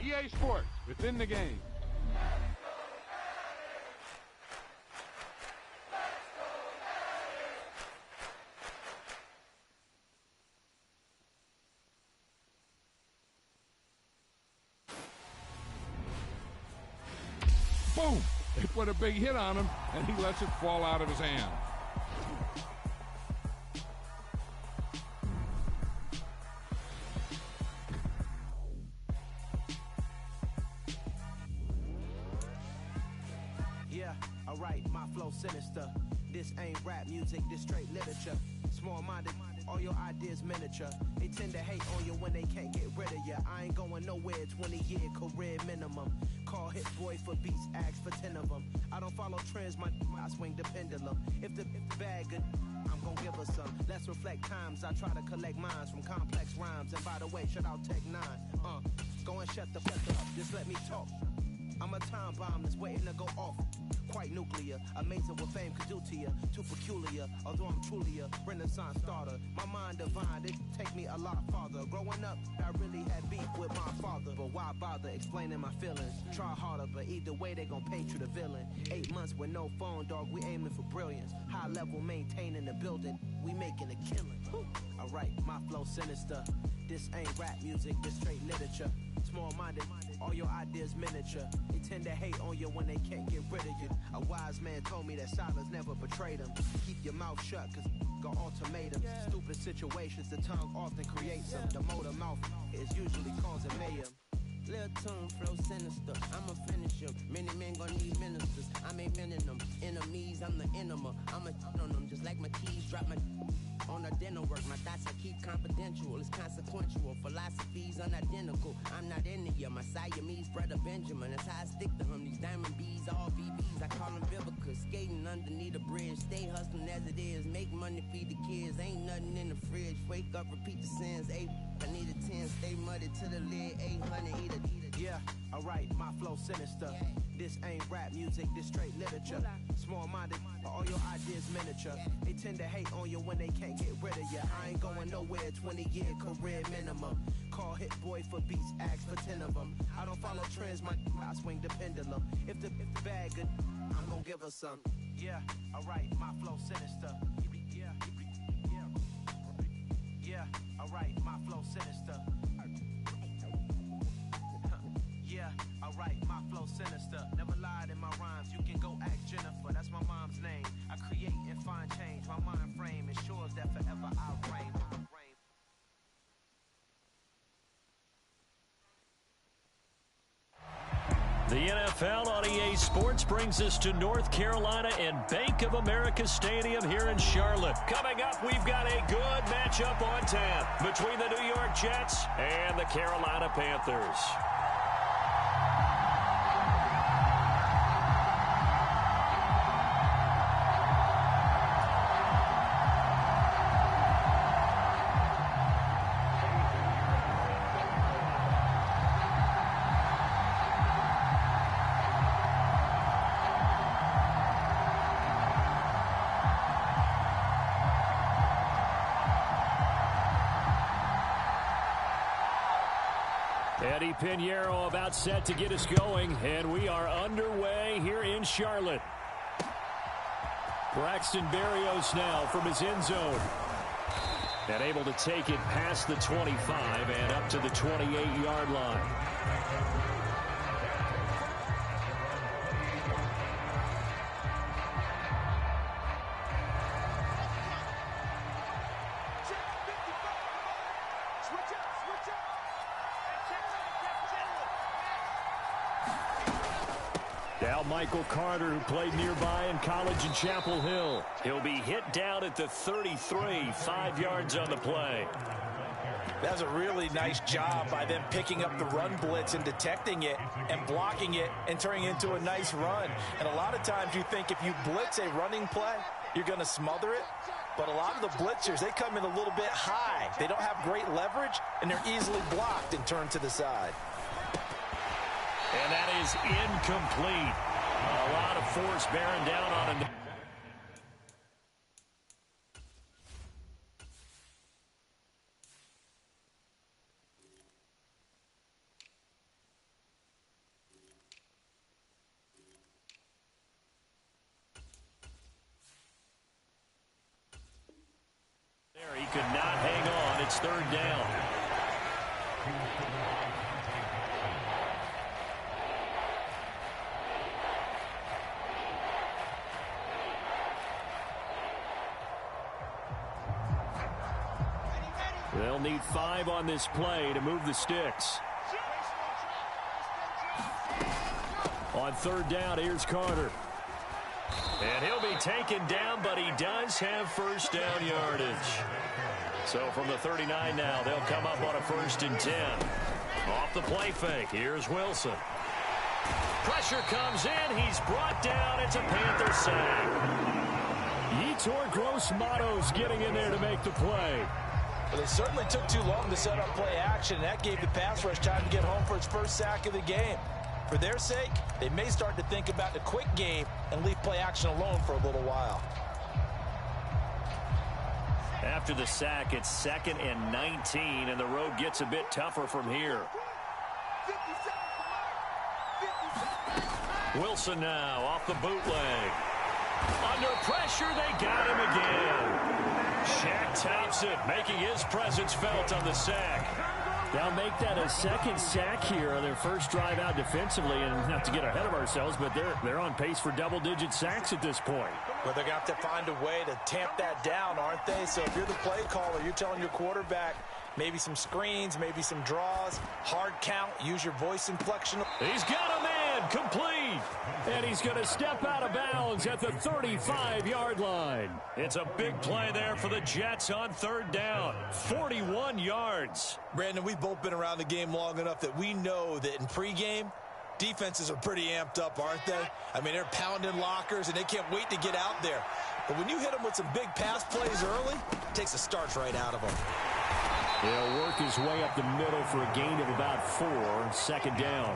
EA Sports, within the game. Boom! They put a big hit on him, and he lets it fall out of his hand. Yeah, alright, my flow sinister. This ain't rap music, this straight literature. Small-minded, all your ideas miniature. They tend to hate on you when they can't get rid of you. I ain't going nowhere, 20-year career minimum. Call hit boy for beats, ask for 10 of them. I don't follow trends, I swing the pendulum. If the bag good, I'm gonna give her some. Let's reflect times, I try to collect minds from complex rhymes. And by the way, shout out Tech 9. Go and shut the fuck up, just let me talk. I'm a time bomb that's waiting to go off. Quite nuclear, amazing what fame could do to you. Too peculiar, although I'm truly a renaissance starter. My mind divine, it take me a lot farther. Growing up, I really had beef with my father. But why bother explaining my feelings? Try harder, but either way they gon' paint you the villain. 8 months with no phone, dog, we aiming for brilliance. High level maintaining the building, we making a killing. Alright, my flow sinister. This ain't rap music, this straight literature. Small-minded, all your ideas miniature. They tend to hate on you when they can't get rid of you. A wise man told me that silence never betrayed him. Keep your mouth shut, cause got ultimatums. Stupid situations, the tongue often creates them. The motor mouth is usually causing mayhem. Lil' tune, flow sinister, I'm a finisher. Many men gon' need ministers, I'm a men in them. Enemies, I'm the enema. I'm a on them, just like my keys drop my on a dental work. My thoughts I keep confidential, it's consequential. Philosophies unidentical, I'm not into you. My Siamese brother Benjamin, that's how I stick to him. These diamond bees, all BBs, I call them Vivica. Skating underneath a bridge, stay hustling as it is. Make money, feed the kids, ain't nothing in the fridge. Wake up, repeat the sins, I need a 10, stay muddy to the lid, 800, eat a. Yeah, alright, my flow sinister. This ain't rap music, this straight literature. Small-minded, all your ideas miniature. They tend to hate on you when they can't get rid of you. I ain't going nowhere, 20-year career minimum. Call hit boy for beats, ask for 10 of them. I don't follow trends, I swing the pendulum. If the bag good, I'm gonna give her some. Yeah, alright, my flow sinister. Yeah, alright, my flow sinister. Yeah, alright, my flow sinister. Never lied in my rhymes, you can go ask Jennifer. That's my mom's name. I create and find change. My mind frame ensures that forever I reign. The NFL on EA Sports brings us to North Carolina and Bank of America Stadium here in Charlotte. Coming up, we've got a good matchup on tap between the New York Jets and the Carolina Panthers. Eddie Pinheiro about set to get us going, and we are underway here in Charlotte. Braxton Berrios now from his end zone. And able to take it past the 25 and up to the 28-yard line. Now Michael Carter, who played nearby in college in Chapel Hill. He'll be hit down at the 33, 5 yards on the play. That's a really nice job by them picking up the run blitz and detecting it and blocking it and turning it into a nice run. And a lot of times you think if you blitz a running play, you're going to smother it. But a lot of the blitzers, they come in a little bit high. They don't have great leverage, and they're easily blocked and turned to the side. And that is incomplete. A lot of force bearing down on him. could not hang on. It's third down. They'll need 5 on this play to move the sticks. On third down, here's Carter. And he'll be taken down, but he does have first down yardage. So from the 39 now, they'll come up on a 1st and 10. Off the play fake, here's Wilson. Pressure comes in, he's brought down. It's a Panther sack. Yetur Gross-Matos getting in there to make the play. But it certainly took too long to set up play action. That gave the pass rush time to get home for its first sack of the game. For their sake, they may start to think about the quick game and leave play action alone for a little while. After the sack, it's 2nd and 19, and the road gets a bit tougher from here. Wilson now off the bootleg. Under pressure, they got him again. Shaq Thompson making his presence felt on the sack. They'll make that a 2nd sack here on their first drive out defensively, and not to get ahead of ourselves, but they're on pace for double-digit sacks at this point. Well, they're going to have to find a way to tamp that down, aren't they? So if you're the play caller, you're telling your quarterback maybe some screens, maybe some draws, hard count, use your voice inflection. He's got a man, complete. And he's going to step out of bounds at the 35-yard line. It's a big play there for the Jets on third down. 41 yards. Brandon, we've both been around the game long enough that we know that in pregame, defenses are pretty amped up, aren't they? I mean, they're pounding lockers, and they can't wait to get out there. But when you hit them with some big pass plays early, it takes the starch right out of them. He'll work his way up the middle for a gain of about 4. 2nd down.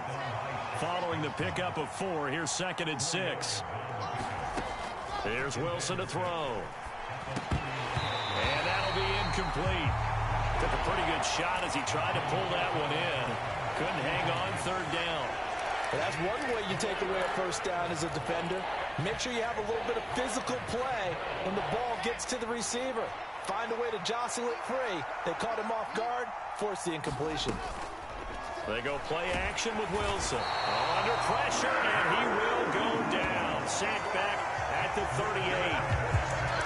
Following the pickup of 4, here's 2nd and 6. Here's Wilson to throw. And that'll be incomplete. Took a pretty good shot as he tried to pull that one in. Couldn't hang on, third down. Well, that's one way you take away a first down as a defender. Make sure you have a little bit of physical play when the ball gets to the receiver. Find a way to jostle it free. They caught him off guard, forced the incompletion. They go play action with Wilson. Under pressure, and he will go down. Sacked back at the 38.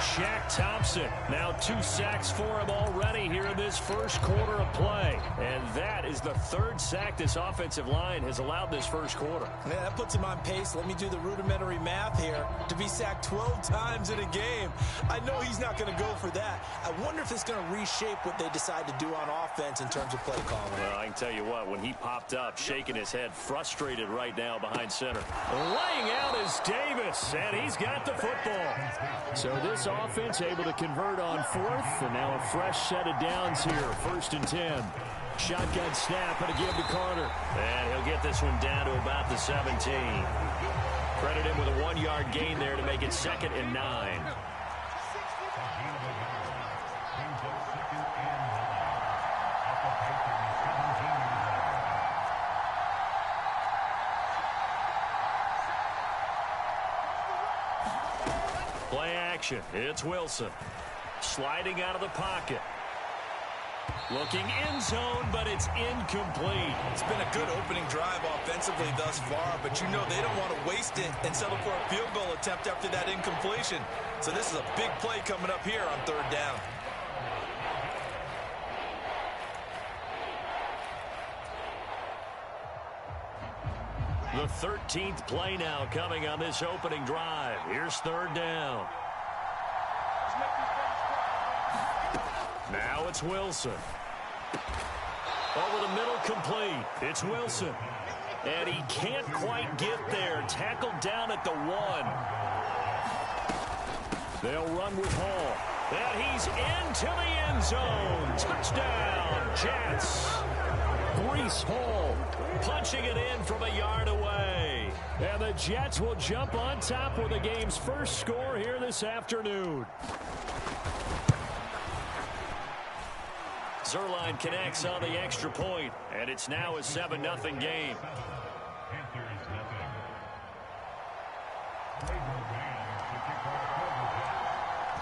Shaq Thompson, now 2 sacks for him already here in this first quarter of play. And that is the 3rd sack this offensive line has allowed this first quarter. Yeah, that puts him on pace. Let me do the rudimentary math here. To be sacked 12 times in a game, I know he's not going to go for that. I wonder if it's going to reshape what they decide to do on offense in terms of play calling. Well, I can tell you what, when he popped up, shaking his head, frustrated right now behind center. Laying out is Davis, and he's got the football. So this offense able to convert on 4th, and now a fresh set of downs here. 1st and 10. Shotgun snap and a give to Carter. And he'll get this one down to about the 17. Credit him with a 1-yard gain there to make it 2nd and 9. Play action. It's Wilson. Sliding out of the pocket. Looking end zone, but it's incomplete. It's been a good opening drive offensively thus far, but you know they don't want to waste it and settle for a field goal attempt after that incompletion. So this is a big play coming up here on third down. The 13th play now coming on this opening drive. Here's third down. Now it's Wilson. Over the middle, complete. It's Wilson. And he can't quite get there. Tackled down at the 1. They'll run with Hall. And he's into the end zone. Touchdown, Jets. Breece Hall punching it in from a yard away. And the Jets will jump on top with the game's first score here this afternoon. Zerline connects on the extra point, and it's now a 7-0 game.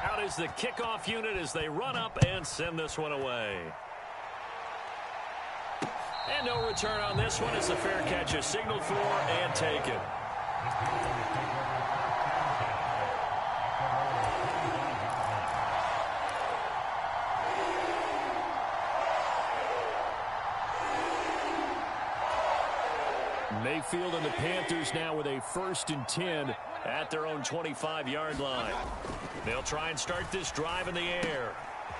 Out is is the kickoff unit as they run up and send this one away. And no return on this one as the fair catch is signaled for and taken. Mayfield and the Panthers now with a 1st and 10 at their own 25-yard line. They'll try and start this drive in the air.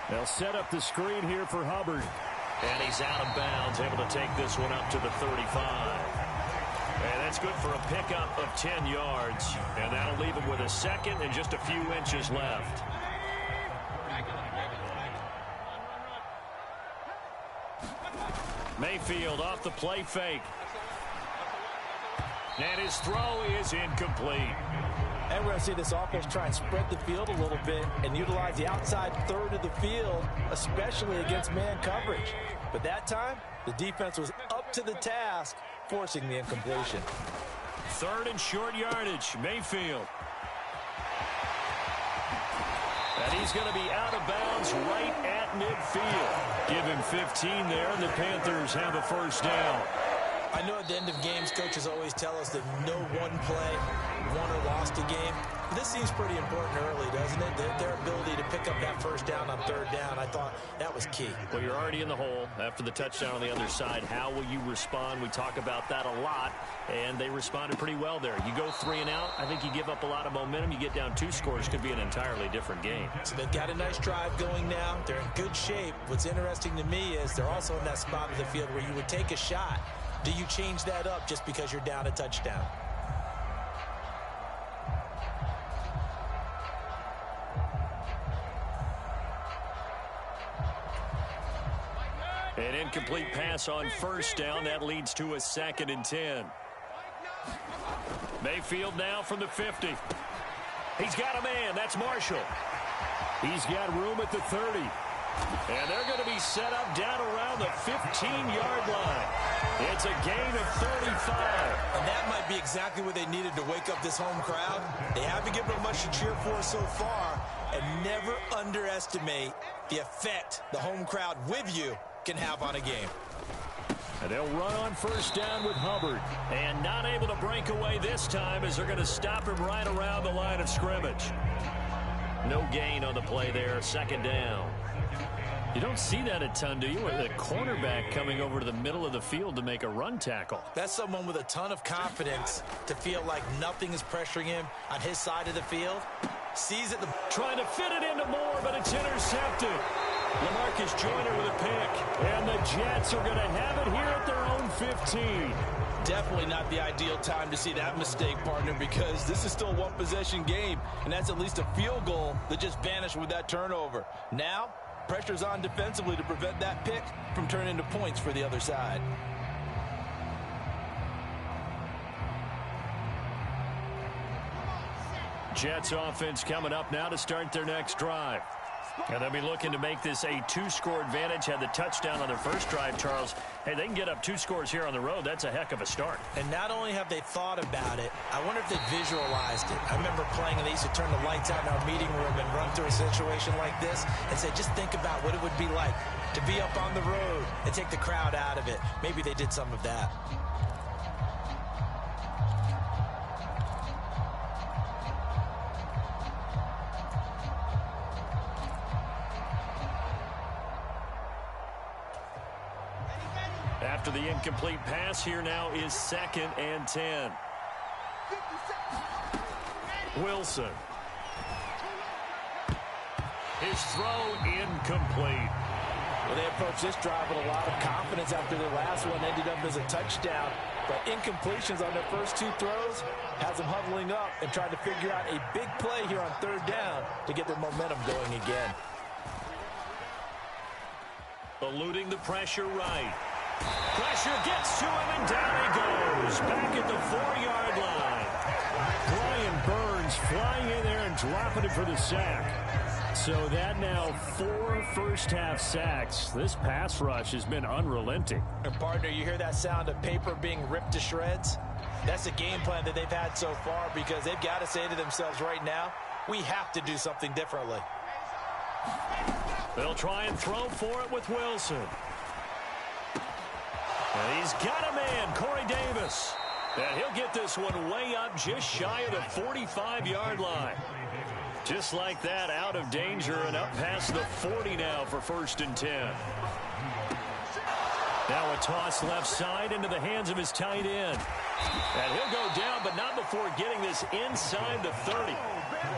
They'll set up the screen here for Hubbard. And he's out of bounds, able to take this one up to the 35. And that's good for a pickup of 10 yards. And that'll leave him with a 2nd and just a few inches left. Mayfield off the play fake. And his throw is incomplete. And we're going to see this offense try and spread the field a little bit and utilize the outside third of the field, especially against man coverage. But that time, the defense was up to the task, forcing the incompletion. 3rd and short yardage, Mayfield. And he's going to be out of bounds right at midfield. Give him 15 there, and the Panthers have a 1st down. I know at the end of games, coaches always tell us that no one play won or lost a game. This seems pretty important early, doesn't it? Their ability to pick up that 1st down on 3rd down, I thought that was key. Well, you're already in the hole after the touchdown on the other side. How will you respond? We talk about that a lot, and they responded pretty well there. You go 3 and out, I think you give up a lot of momentum. You get down 2 scores, could be an entirely different game. So they've got a nice drive going now. They're in good shape. What's interesting to me is they're also in that spot of the field where you would take a shot. Do you change that up just because you're down a touchdown? An incomplete pass on 1st down. That leads to a 2nd and 10. Mayfield now from the 50. He's got a man. That's Marshall. He's got room at the 30. And they're going to be set up down around the 15-yard line. It's a gain of 35. And that might be exactly what they needed to wake up this home crowd. They haven't given them much to cheer for so far. And never underestimate the effect the home crowd with you can have on a game. And they'll run on 1st down with Hubbard. And not able to break away this time as they're going to stop him right around the line of scrimmage. No gain on the play there. 2nd down. You don't see that a ton, do you? With a cornerback coming over to the middle of the field to make a run tackle. That's someone with a ton of confidence to feel like nothing is pressuring him on his side of the field. Sees it. Trying to fit it into Moore, but it's intercepted. LaMarcus Joyner with a pick. And the Jets are going to have it here at their own 15. Definitely not the ideal time to see that mistake, partner, because this is still a one-possession game, and that's at least a field goal that just vanished with that turnover. Now, pressure's on defensively to prevent that pick from turning into points for the other side. Jets offense coming up now to start their next drive. And they'll be looking to make this a 2-score advantage. Had the touchdown on their first drive, Charles. Hey, they can get up 2 scores here on the road. That's a heck of a start. And not only have they thought about it, I wonder if they visualized it. I remember playing and they used to turn the lights out in our meeting room and run through a situation like this and say, just think about what it would be like to be up on the road and take the crowd out of it. Maybe they did some of that. After the incomplete pass, here now is 2nd and 10. Wilson. His throw incomplete. Well, they approached this drive with a lot of confidence after their last one ended up as a touchdown. But incompletions on their first 2 throws has them huddling up and trying to figure out a big play here on 3rd down to get their momentum going again. Eluding the pressure right. Pressure gets to him, and down he goes. Back at the 4-yard line. Brian Burns flying in there and dropping it for the sack. So that now 4 first-half sacks. This pass rush has been unrelenting. And partner, you hear that sound of paper being ripped to shreds? That's the game plan that they've had so far because they've got to say to themselves right now, we have to do something differently. They'll try and throw for it with Wilson. And he's got a man, Corey Davis. And he'll get this one way up just shy of the 45-yard line. Just like that, out of danger and up past the 40 now for 1st and 10. Now a toss left side into the hands of his tight end. And he'll go down, but not before getting this inside the 30.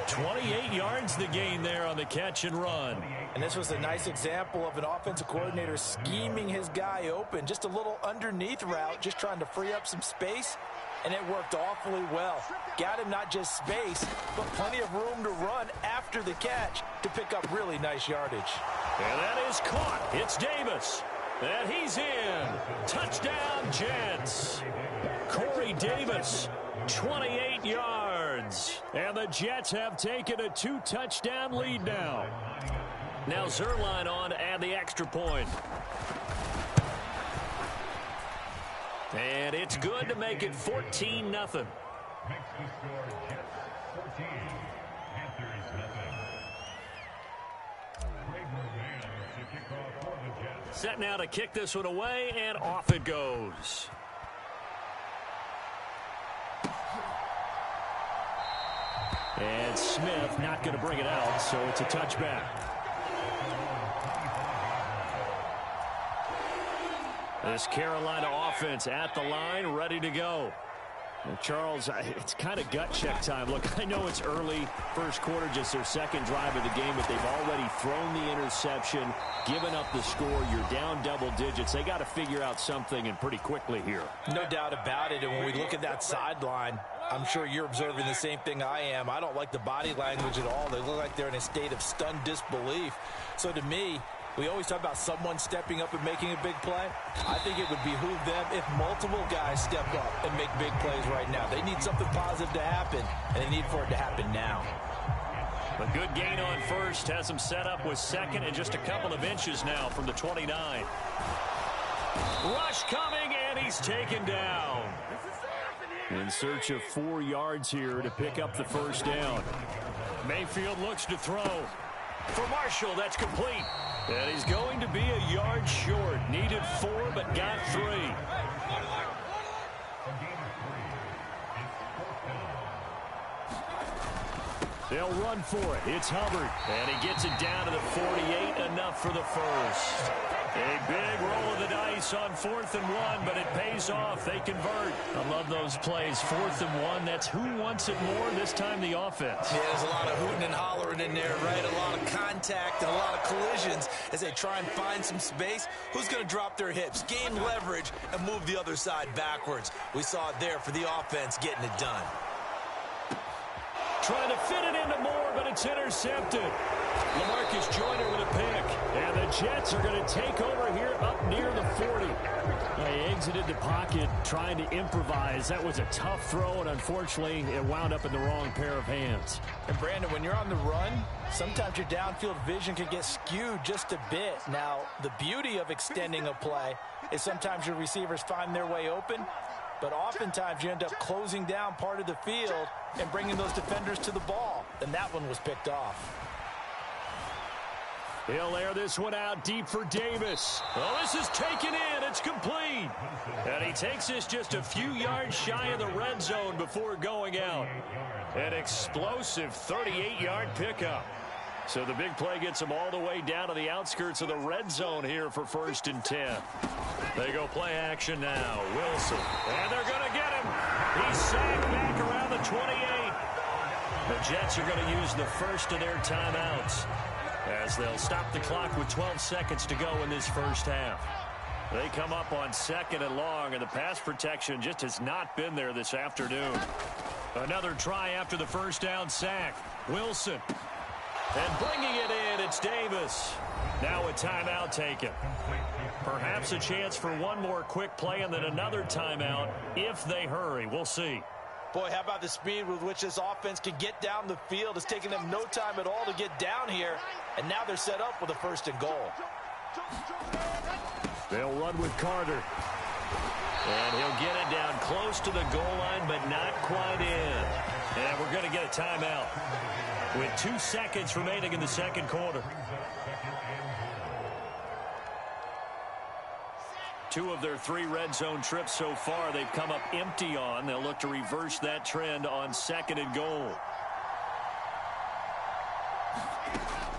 28 yards the gain there on the catch and run. And this was a nice example of an offensive coordinator scheming his guy open. Just a little underneath route, just trying to free up some space. And it worked awfully well. Got him not just space, but plenty of room to run after the catch to pick up really nice yardage. And that is caught. It's Davis. And he's in. Touchdown, Jets. Corey Davis, 28 yards. And the Jets have taken a 2-touchdown lead now. Now Zerline on to add the extra point. And it's good to make it 14-0. Set now to kick this one away, and off it goes. And Smith not going to bring it out, so it's a touchback. This Carolina offense at the line, ready to go. Well, Charles, it's kind of gut check time. Look, I know it's early, first quarter, just their second drive of the game, but they've already thrown the interception, given up the score. You're down double digits. They got to figure out something, and pretty quickly here. No doubt about it. And when we look at that sideline, I'm sure you're observing the same thing I am. I don't like the body language at all. They look like they're in a state of stunned disbelief. So to me, we always talk about someone stepping up and making a big play. I think it would behoove them if multiple guys step up and make big plays right now. They need something positive to happen, and they need for it to happen now. A good gain on first has him set up with second and just a couple of inches now from the 29. Rush coming, and he's taken down. In search of 4 yards here to pick up the first down. Mayfield looks to throw. For Marshall, that's complete. And he's going to be a yard short. Needed 4, but got 3. They'll run for it. It's Hubbard. And he gets it down to the 48. Enough for the first. A big roll of the dice on 4th and 1, but it pays off. They convert. I love those plays. 4th and 1. That's who wants it more, this time the offense. Yeah, there's a lot of hooting and hollering in there, right? A lot of contact and a lot of collisions as they try and find some space. Who's going to drop their hips, gain leverage, and move the other side backwards? We saw it there for the offense getting it done. Trying to fit it into Moore, but it's intercepted. LaMarcus Joyner with a pick. And the Jets are going to take over here up near the 40. They exited the pocket trying to improvise. That was a tough throw, and unfortunately, it wound up in the wrong pair of hands. And Brandon, when you're on the run, sometimes your downfield vision can get skewed just a bit. Now, the beauty of extending a play is sometimes your receivers find their way open, but oftentimes you end up closing down part of the field and bringing those defenders to the ball. And that one was picked off. He'll air this one out deep for Davis. Oh, this is taken in. It's complete. And he takes this just a few yards shy of the red zone before going out. An explosive 38-yard pickup. So the big play gets him all the way down to the outskirts of the red zone here for 1st and 10. They go play action now. Wilson. And they're going to get him. He's sacked back around the 28. The Jets are going to use the first of their timeouts as they'll stop the clock with 12 seconds to go in this first half. They come up on 2nd and long, and the pass protection just has not been there this afternoon. Another try after the first down sack. Wilson. And bringing it in, it's Davis. Now a timeout taken. Perhaps a chance for one more quick play and then another timeout if they hurry. We'll see. Boy, how about the speed with which this offense can get down the field? It's taken them no time at all to get down here, and now they're set up with a 1st and goal. They'll run with Carter. And he'll get it down close to the goal line, but not quite in. And we're going to get a timeout with 2 seconds remaining in the second quarter. 2 of their 3 red zone trips so far they've come up empty on. They'll look to reverse that trend on 2nd and goal.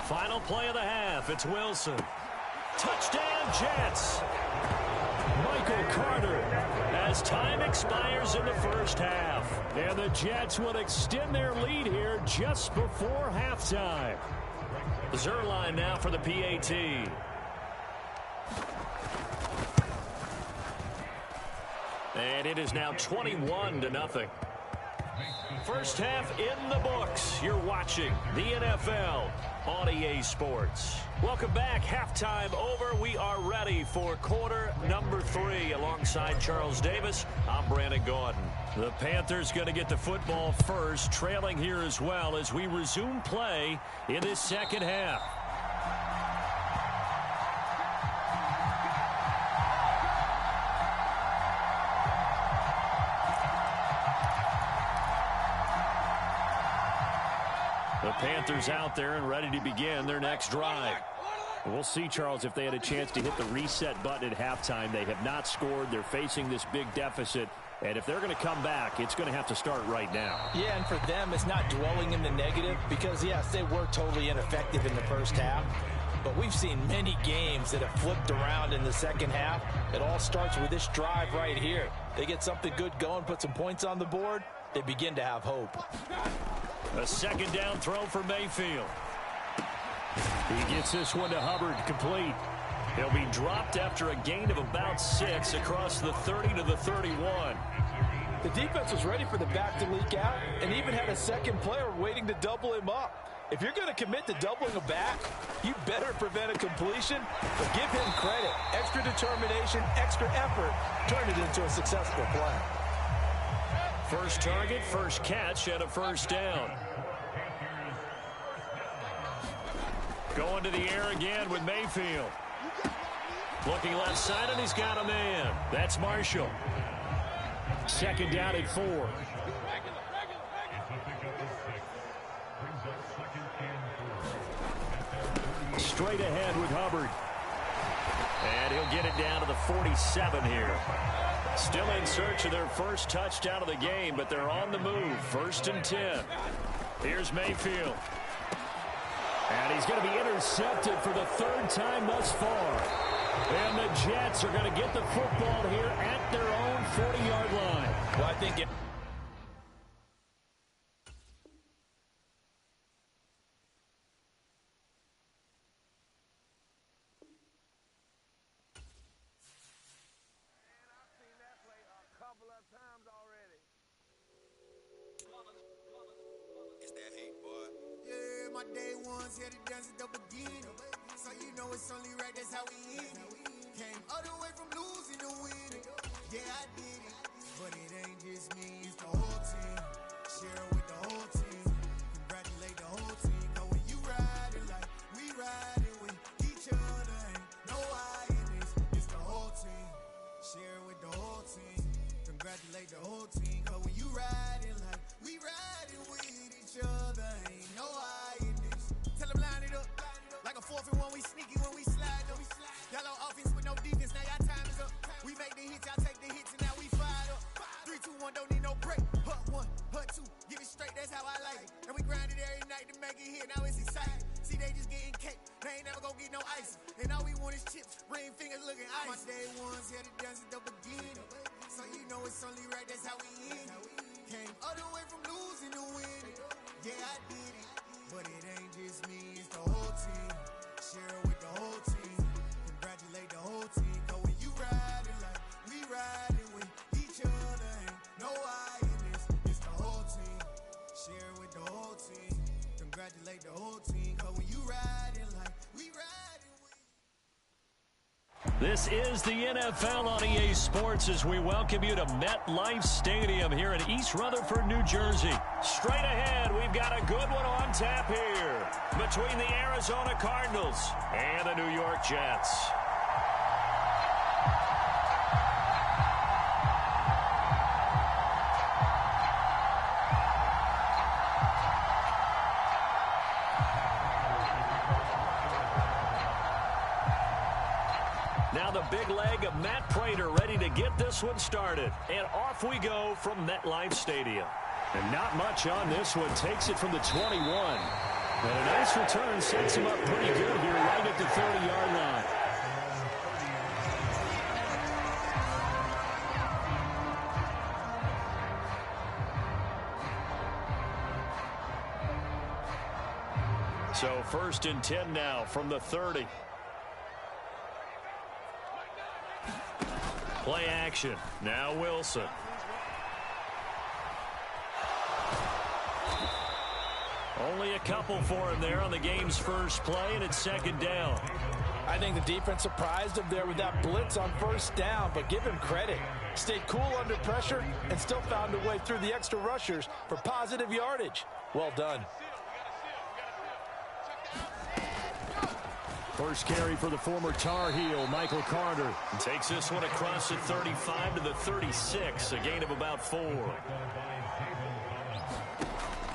Final play of the half. It's Wilson. Touchdown, Jets. Michael Carter as time expires in the first half. And the Jets will extend their lead here just before halftime. Zerline now for the PAT. And it is now 21-0. First half in the books. You're watching the NFL on EA Sports. Welcome back. Halftime over. We are ready for quarter number 3. Alongside Charles Davis, I'm Brandon Gaudin. The Panthers going to get the football first, trailing here as well as we resume play in this second half. The Panthers out there and ready to begin their next drive. We'll see, Charles, if they had a chance to hit the reset button at halftime. They have not scored. They're facing this big deficit. And if they're going to come back, it's going to have to start right now. Yeah, and for them, it's not dwelling in the negative because, yes, they were totally ineffective in the first half. But we've seen many games that have flipped around in the second half. It all starts with this drive right here. They get something good going, put some points on the board, they begin to have hope. A second down throw for Mayfield. He gets this one to Hubbard, complete. He'll be dropped after a gain of about 6 across the 30 to the 31. The defense was ready for the back to leak out and even had a second player waiting to double him up. If you're going to commit to doubling a back, you better prevent a completion, but give him credit. Extra determination, extra effort, turn it into a successful play. First target, first catch, and a first down. Going to the air again with Mayfield. Looking left side, and he's got a man. That's Marshall. Second down at 4. Straight ahead with Hubbard. And he'll get it down to the 47 here. Still in search of their first touchdown of the game, but they're on the move. 1st and 10. Here's Mayfield. And he's going to be intercepted for the 3rd time thus far. And the Jets are going to get the football here at their own 40-yard line. Well, I think it... My day ones here to dance at the beginning. So you know it's only right, that's how we end it. Came all the way from losing to winning. Yeah, I did it. But it ain't just me, it's the whole team. Share it with the whole team. Congratulate the whole team. Cause when you riding like we riding with each other, ain't no I in this. It's the whole team. Share it with the whole team. Congratulate the whole team. Cause when you riding like we riding with each other, ain't no I. Tell them line it up. Like a 4th and 1, we sneaky when we slide up. Y'all on offense with no defense, now y'all time is up. We make the hits, y'all take the hits, and now we fired up. 3, 2, 1, don't need no break. Hut 1, hut 2, get it straight, that's how I like it. And we grind it every night to make it hit, now it's exciting. See, they just getting cake, they ain't never gonna get no ice. And all we want is chips, ring fingers looking ice. My day ones here to dance at the beginning. So you know it's only right, that's how we end it. Came all the way from losing to winning. Yeah, I did it. But it ain't just me, it's the whole team. Share it with the whole team. Congratulate the whole team. Cause when you riding like we riding with each other, ain't no I in this. It's the whole team. Share it with the whole team. Congratulate the whole team. Cause when you riding like we riding with. This is the NFL on EA Sports as we welcome you to MetLife Stadium here in East Rutherford, New Jersey. Straight ahead, we've got a good one on tap here between the Arizona Cardinals and the New York Jets. big leg of Matt Prater ready to get this one started. And off we go from MetLife Stadium. And not much on this one. Takes it from the 21. And a nice return sets him up pretty good here right at the 30-yard line. So 1st and 10 now from the 30. Play action. Now Wilson. Only a couple for him there on the game's first play, and it's 2nd down. I think the defense surprised him there with that blitz on 1st down, but give him credit. Stayed cool under pressure and still found a way through the extra rushers for positive yardage. Well done. First carry for the former Tar Heel, Michael Carter. Takes this one across the 35 to the 36, a gain of about 4.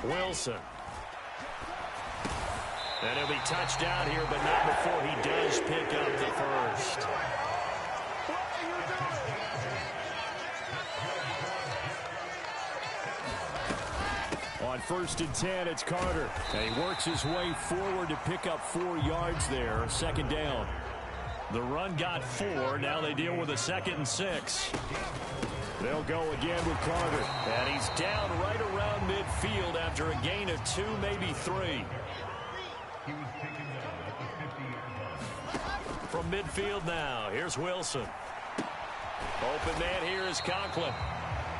Wilson. And he'll be touched out here, but not before he does pick up the first. On 1st and 10, it's Carter. And he works his way forward to pick up 4 yards there, 2nd down. The run got 4. Now they deal with a 2nd and 6. They'll go again with Carter. And he's down right around midfield after a gain of 2, maybe 3. From midfield now, here's Wilson. Open man here is Conklin.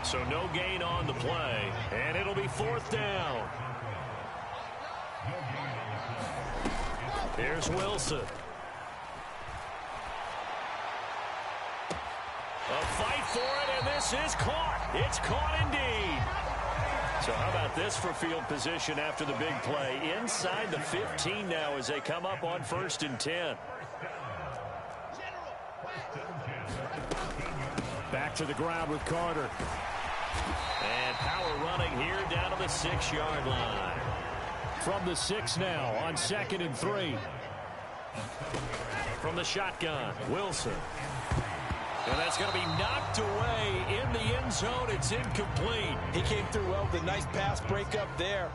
So no gain on the play, and it'll be 4th down. Here's Wilson. A fight for it, and this is caught. It's caught indeed. So how about this for field position after the big play? Inside the 15 now as they come up on 1st and 10. Back to the ground with Carter. And power running here down to the 6-yard line. From the 6 now on 2nd and 3. From the shotgun, Wilson. And that's going to be knocked away in the end zone. It's incomplete. He came through well with a nice pass breakup there.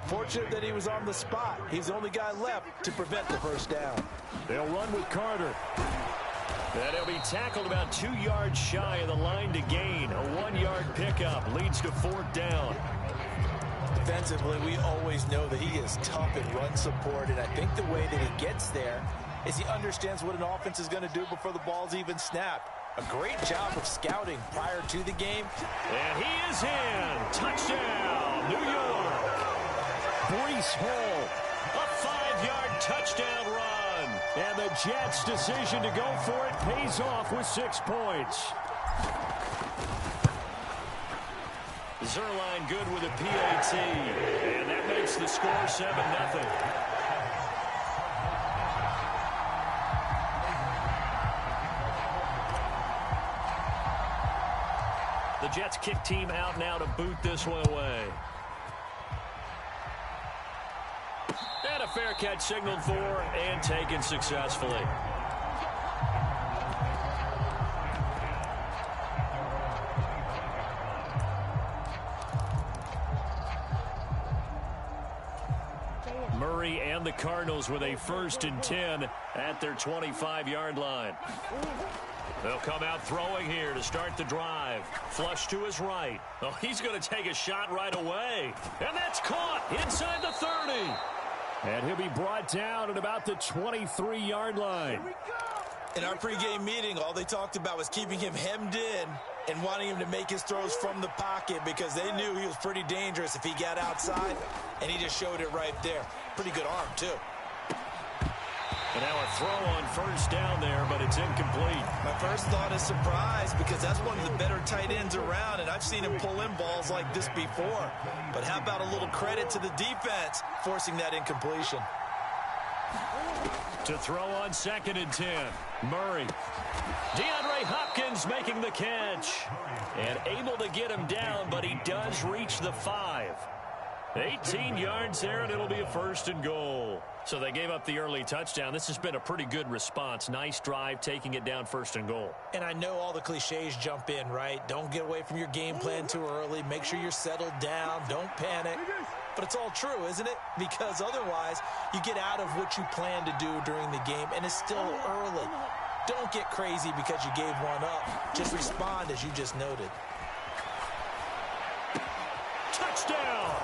Fortunate that he was on the spot. He's the only guy left to prevent the 1st down. They'll run with Carter. And he'll be tackled about 2 yards shy of the line to gain. A 1-yard pickup leads to 4th down. Defensively, we always know that he is tough in run support, and I think the way that he gets there is he understands what an offense is going to do before the ball's even snapped. A great job of scouting prior to the game. And he is in. Touchdown, New York. Breece Hall. A 5-yard touchdown run. And the Jets' decision to go for it pays off with 6 points. Zerline good with a PAT. And that makes the score 7-0. The Jets kick team out now to boot this one away. And a fair catch signaled for and taken successfully. Murray and the Cardinals with a 1st and 10 at their 25-yard line. They'll come out throwing here to start the drive. Flush to his right. Oh, he's going to take a shot right away. And that's caught inside the 30. And he'll be brought down at about the 23-yard line. In our pregame meeting, all they talked about was keeping him hemmed in and wanting him to make his throws from the pocket because they knew he was pretty dangerous if he got outside, and he just showed it right there. Pretty good arm, too. And now a throw on 1st down there, but it's incomplete. My first thought is surprise because that's one of the better tight ends around, and I've seen him pull in balls like this before. But how about a little credit to the defense forcing that incompletion? To throw on 2nd and 10. Murray. DeAndre Hopkins making the catch. And able to get him down, but he does reach the 5. 18 yards there, and it'll be a 1st and goal. So they gave up the early touchdown. This has been a pretty good response. Nice drive, taking it down 1st and goal. And I know all the cliches jump in, right? Don't get away from your game plan too early. Make sure you're settled down. Don't panic. But it's all true, isn't it? Because otherwise, you get out of what you plan to do during the game, and it's still early. Don't get crazy because you gave one up. Just respond as you just noted. Touchdown!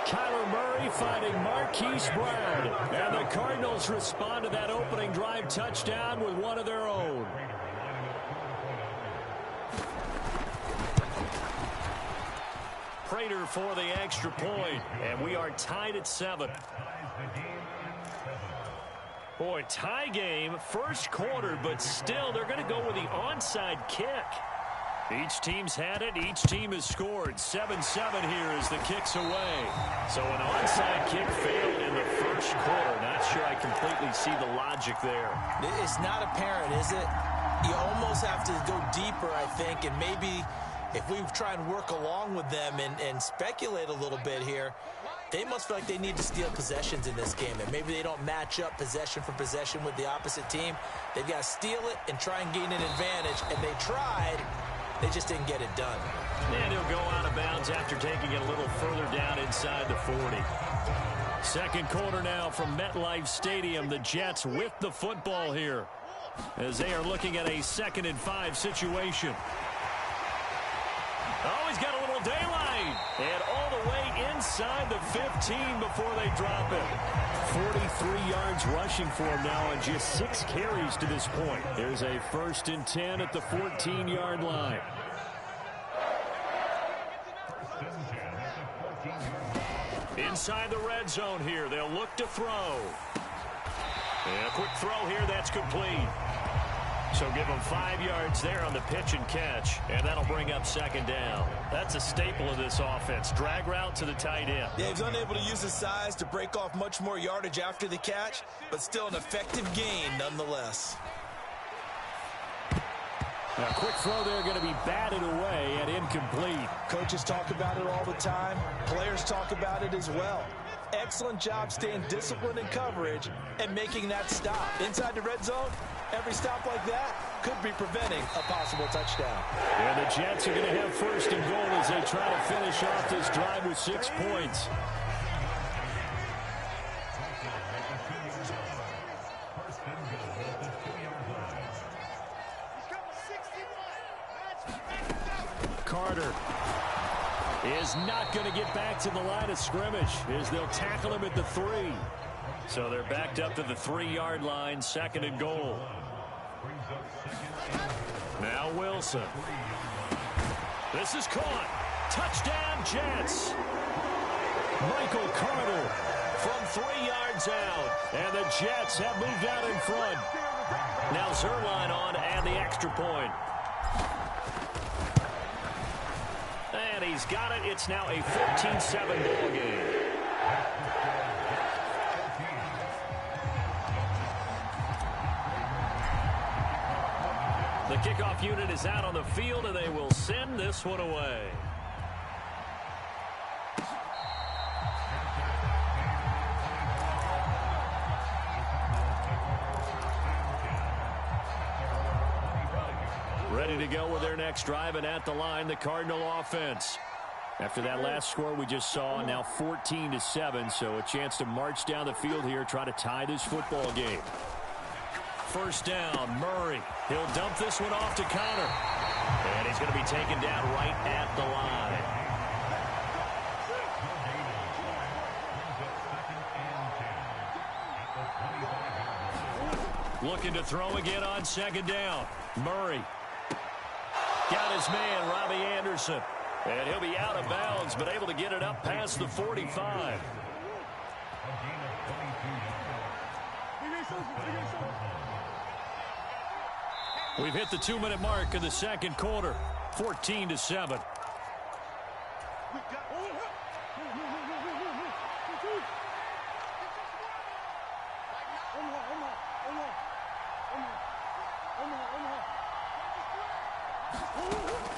Kyler Murray finding Marquise Brown. And the Cardinals respond to that opening drive touchdown with one of their own. Prater for the extra point. And we are tied at 7. Boy, tie game, first quarter, but still they're going to go with the onside kick. Each team's had it. Each team has scored. 7-7 here as the kick's away. So an onside kick failed in the first quarter. Not sure I completely see the logic there. It's not apparent, is it? You almost have to go deeper, I think, and maybe if we try and work along with them and speculate a little bit here, they must feel like they need to steal possessions in this game, and maybe they don't match up possession for possession with the opposite team. They've got to steal it and try and gain an advantage, and they tried. They just didn't get it done. And he'll go out of bounds after taking it a little further down inside the 40. Second quarter now from MetLife Stadium. The Jets with the football here as they are looking at a 2nd and 5 situation. Oh, he's got a little daylight. And all the way inside the 15 before they drop it. 43 yards rushing for him now on just 6 carries to this point. There's a 1st and 10 at the 14-yard line. Inside the red zone here. They'll look to throw. And a quick throw here. That's complete. So give them 5 yards there on the pitch and catch, and that'll bring up 2nd down. That's a staple of this offense. Drag route to the tight end. Yeah, he's unable to use his size to break off much more yardage after the catch, but still an effective gain nonetheless. A quick throw there going to be batted away and incomplete. Coaches talk about it all the time. Players talk about it as well. Excellent job staying disciplined in coverage and making that stop. Inside the red zone, every stop like that could be preventing a possible touchdown. And the Jets are going to have 1st and goal as they try to finish off this drive with 6 points. Carter is not going to get back to the line of scrimmage as they'll tackle him at the 3. So they're backed up to the 3-yard line, 2nd and goal. Now Wilson. This is caught. Touchdown, Jets. Michael Carter from 3 yards out. And the Jets have moved out in front. Now Zerline on and the extra point. And he's got it. It's now a 14-7 ball game. The kickoff unit is out on the field, and they will send this one away. Ready to go with their next drive, and at the line, the Cardinal offense. After that last score we just saw, now 14-7, so a chance to march down the field here, try to tie this football game. 1st down, Murray. He'll dump this one off to Connor. And he's going to be taken down right at the line. Looking to throw again on 2nd down. Murray. Got his man, Robbie Anderson. And he'll be out of bounds, but able to get it up past the 45. We've hit the 2-minute mark of the 2nd quarter. 14-7.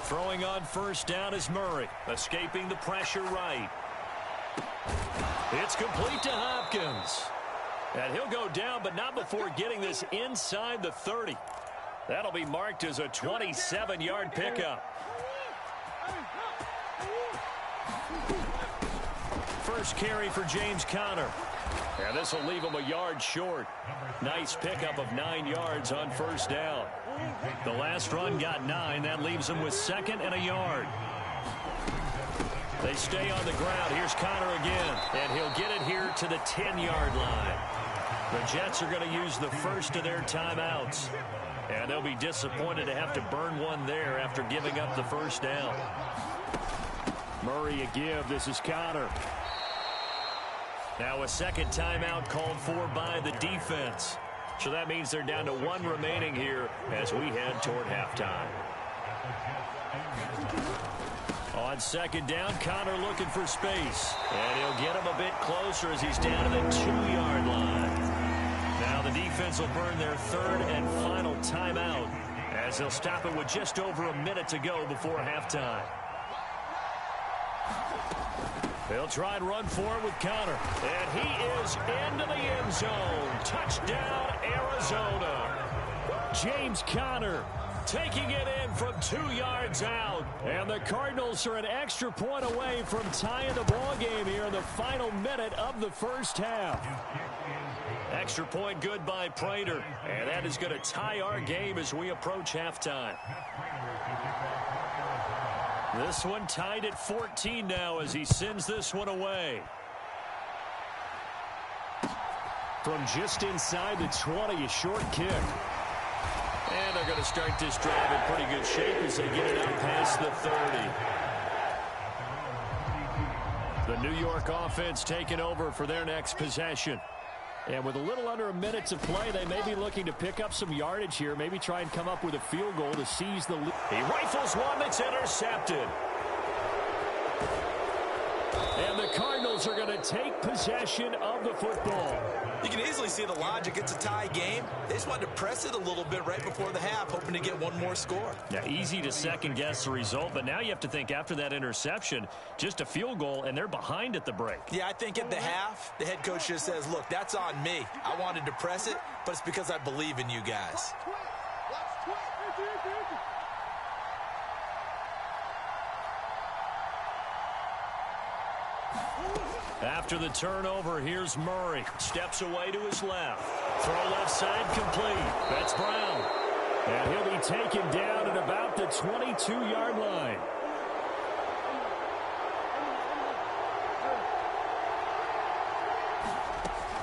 Throwing on 1st down is Murray. Escaping the pressure right. It's complete to Hopkins. And he'll go down, but not before getting this inside the 30. That'll be marked as a 27-yard pickup. First carry for James Conner. And this will leave him a yard short. Nice pickup of 9 yards on first down. The last run got 9. That leaves him with 2nd and a yard. They stay on the ground. Here's Conner again. And he'll get it here to the 10-yard line. The Jets are going to use the first of their timeouts. And they'll be disappointed to have to burn one there after giving up the first down. Murray a give. This is Conner. Now a second timeout called for by the defense. So that means they're down to 1 remaining here as we head toward halftime. On second down, Conner looking for space. And he'll get him a bit closer as he's down to the 2-yard line. Now the defense will burn their 3rd and final timeout as they'll stop it with just over a minute to go before halftime. They'll try and run for it with Conner. And he is into the end zone. Touchdown, Arizona. James Conner taking it in from 2 yards out. And the Cardinals are an extra point away from tying the ball game here in the final minute of the first half. Extra point good by Prater. And that is going to tie our game as we approach halftime. This one tied at 14 now as he sends this one away. From just inside the 20, a short kick. And they're going to start this drive in pretty good shape as they get it out past the 30. The New York offense taking over for their next possession. And with a little under a minute to play, they may be looking to pick up some yardage here, maybe try and come up with a field goal to seize the lead. He rifles one that's intercepted. And the Cardinals are going to take possession of the football. You can easily see the logic. It's a tie game. They just wanted to press it a little bit right before the half, hoping to get one more score. Yeah, easy to second-guess the result, but now you have to think after that interception, just a field goal, and they're behind at the break. Yeah, I think at the half, the head coach just says, look, that's on me. I wanted to press it, but it's because I believe in you guys. After the turnover, here's Murray. Steps away to his left. Throw left side complete. That's Brown. And he'll be taken down at about the 22-yard line.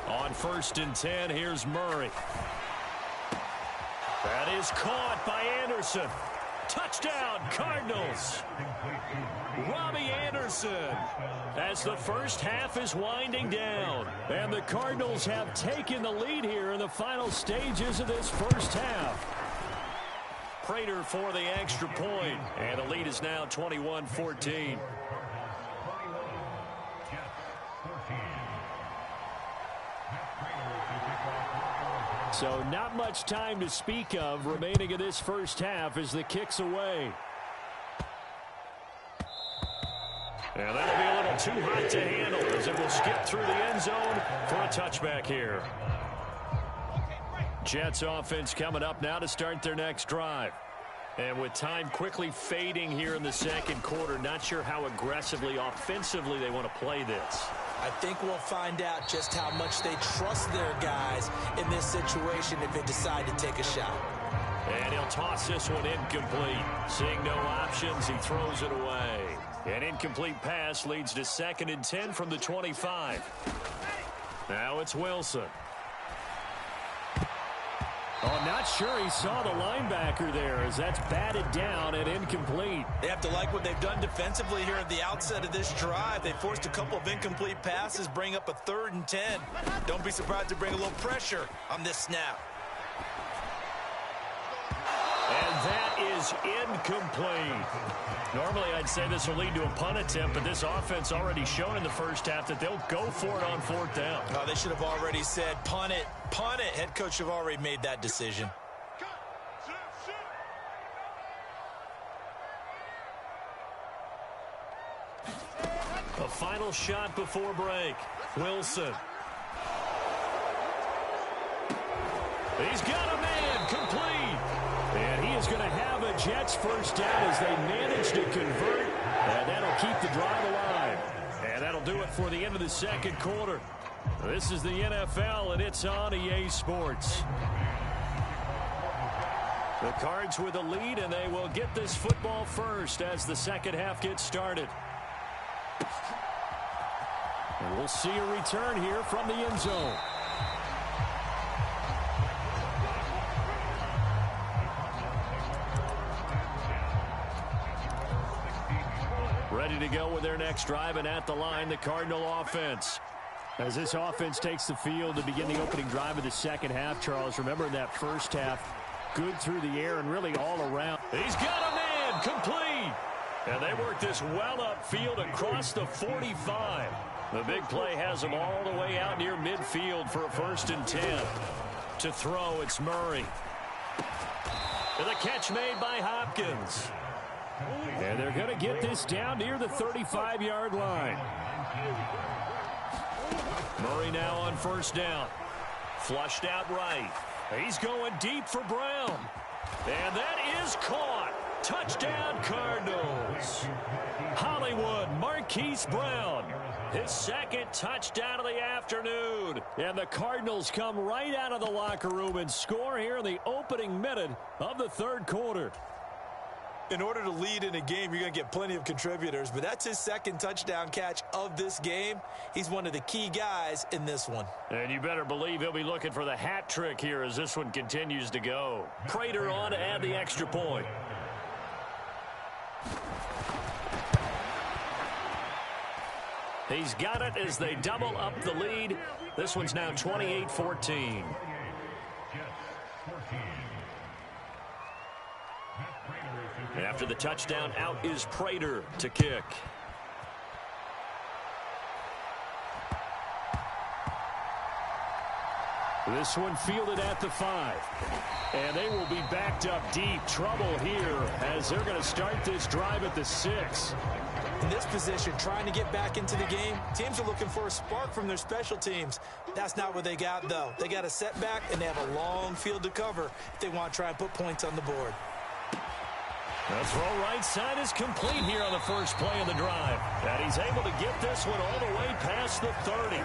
On 1st and 10, here's Murray. That is caught by Anderson. Touchdown, Cardinals. Robbie Anderson, as the first half is winding down. And the Cardinals have taken the lead here in the final stages of this first half. Prater for the extra point. And the lead is now 21-14. So not much time to speak of remaining in this first half as the kick's away. And that'll be a little too hot to handle as it will skip through the end zone for a touchback here. Jets offense coming up now to start their next drive. And with time quickly fading here in the second quarter, not sure how aggressively, offensively they want to play this. I think we'll find out just how much they trust their guys in this situation if they decide to take a shot. And he'll toss this one incomplete. Seeing no options, he throws it away. An incomplete pass leads to 2nd and 10 from the 25. Now it's Wilson. Oh, not sure he saw the linebacker there as that's batted down and incomplete. They have to like what they've done defensively here at the outset of this drive. They forced a couple of incomplete passes, bring up a 3rd and 10. Don't be surprised to bring a little pressure on this snap. And that is incomplete. Normally, I'd say this will lead to a punt attempt, but this offense already shown in the first half that they'll go for it on 4th down. Oh, they should have already said, punt it, punt it. Head coach have already made that decision. A final shot before break. Wilson. He's got a man complete. And he is going to have a Jets first down as they manage to convert. And that'll keep the drive alive. And that'll do it for the end of the second quarter. This is the NFL, and it's on EA Sports. The Cards with the lead, and they will get this football first as the second half gets started. And we'll see a return here from the end zone. Ready to go with their next drive, and at the line, the Cardinal offense. As this offense takes the field to begin the opening drive of the second half, Charles, remember in that first half, good through the air and really all around. He's got a man complete. And they work this well upfield across the 45. The big play has them all the way out near midfield for a 1st and 10. To throw, it's Murray. And the catch made by Hopkins. And they're going to get this down near the 35-yard line. Murray now on 1st down. Flushed out right. He's going deep for Brown. And that is caught. Touchdown, Cardinals. Hollywood, Marquise Brown. His second touchdown of the afternoon. And the Cardinals come right out of the locker room and score here in the opening minute of the third quarter. In order to lead in a game, you're going to get plenty of contributors, but that's his second touchdown catch of this game. He's one of the key guys in this one. And you better believe he'll be looking for the hat trick here as this one continues to go. Prater on to add the extra point. He's got it as they double up the lead. This one's now 28-14. After the touchdown, out is Prater to kick. This one fielded at the 5. And they will be backed up deep. Trouble here as they're going to start this drive at the 6. In this position, trying to get back into the game, teams are looking for a spark from their special teams. That's not what they got, though. They got a setback, and they have a long field to cover if they want to try and put points on the board. The throw right side is complete here on the first play of the drive. And he's able to get this one all the way past the 30.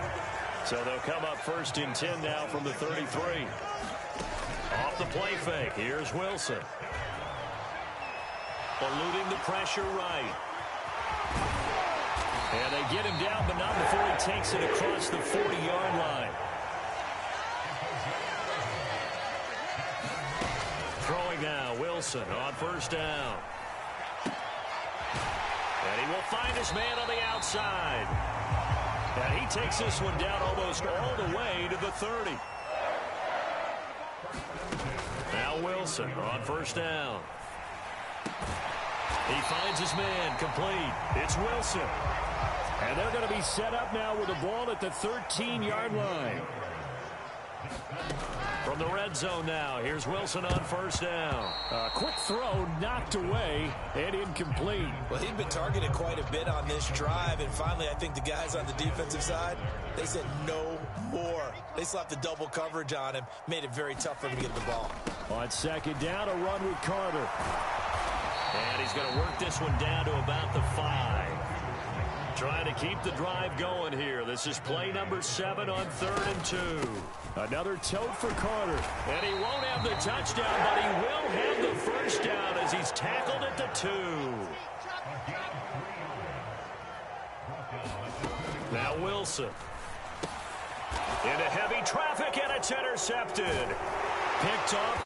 So they'll come up 1st and 10 now from the 33. Off the play fake, here's Wilson. Eluding the pressure right. And they get him down, but not before he takes it across the 40-yard line. Throwing now, Wilson on 1st down. And he will find his man on the outside. And he takes this one down almost all the way to the 30. Now Wilson on 1st down. He finds his man complete. It's Wilson. And they're going to be set up now with the ball at the 13-yard line. From the red zone now, here's Wilson on 1st down. A quick throw knocked away and incomplete. Well, he'd been targeted quite a bit on this drive, and finally I think the guys on the defensive side, they said no more. They slapped the double coverage on him, made it very tough for him to get the ball. On 2nd down, a run with Carter. And he's going to work this one down to about the 5. Trying to keep the drive going here. This is play number 7 on 3rd and 2. Another tote for Carter. And he won't have the touchdown, but he will have the first down as he's tackled at the 2. Now Wilson. Into heavy traffic, and it's intercepted. Picked off